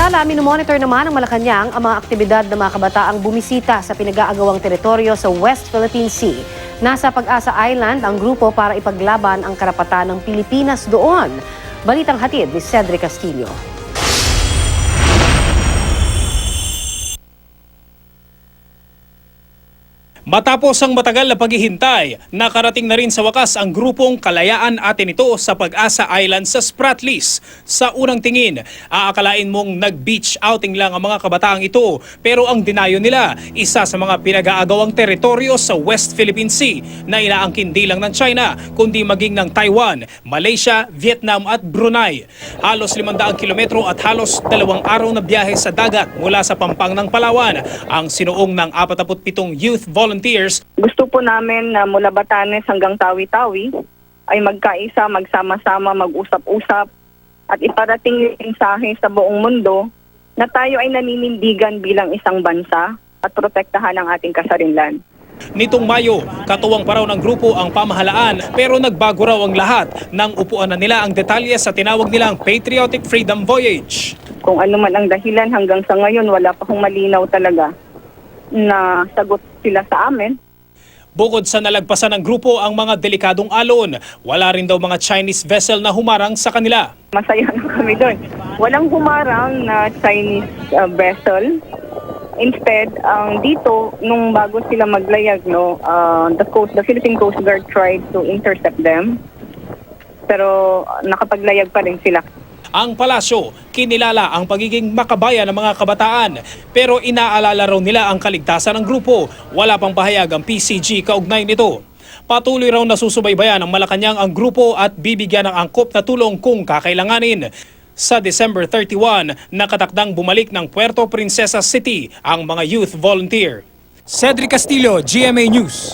Samantala, minomonitor naman ng Malacanang ang mga aktibidad ng mga kabataang bumisita sa pinag-aagawang teritoryo sa West Philippine Sea. Nasa Pag-asa Island ang grupo para ipaglaban ang karapatan ng Pilipinas doon. Balitang hatid ni Cedric Castillo. Matapos ang matagal na paghihintay, nakarating na rin sa wakas ang grupong Kalayaan Atin Ito sa Pag-asa Island sa Spratlys. Sa unang tingin, aakalain mong nag-beach outing lang ang mga kabataang ito, pero ang dinayo nila, isa sa mga pinag-aagawang teritoryo sa West Philippine Sea na inaangkin di lang ng China, kundi maging ng Taiwan, Malaysia, Vietnam at Brunei. Halos 500 kilometro at halos 2 araw na biyahe sa dagat mula sa pampang ng Palawan, ang sinuong ng 47 youth volunteers. Gusto po namin na mula Batanes hanggang Tawi-Tawi ay magkaisa, magsama-sama, mag-usap-usap at iparating yung mensahe sa buong mundo na tayo ay naninindigan bilang isang bansa at protektahan ang ating kasarinlan. Nitong Mayo, katuwang pa raw ng grupo ang pamahalaan pero nagbago raw ang lahat nang upuan na nila ang detalye sa tinawag nilang Patriotic Freedom Voyage. Kung ano man ang dahilan hanggang sa ngayon, wala pa akong malinaw talaga na sagot sila sa amin. Bukod sa nalagpasan ng grupo ang mga delikadong alon, wala rin daw mga Chinese vessel na humarang sa kanila. Masaya na kami doon. Walang humarang na Chinese vessel. Instead, dito, nung bago sila maglayag, the Philippine Coast Guard tried to intercept them. Pero nakapaglayag pa rin sila. Ang palasyo, kinilala ang pagiging makabayan ng mga kabataan pero inaalala raw nila ang kaligtasan ng grupo. Wala pang pahayag ang PCG kaugnay nito. Patuloy raw na susubaybayan ng Malacanang ang grupo at bibigyan ng angkop na tulong kung kakailanganin. Sa December 31, nakatakdang bumalik ng Puerto Princesa City ang mga youth volunteer. Cedric Castillo, GMA News.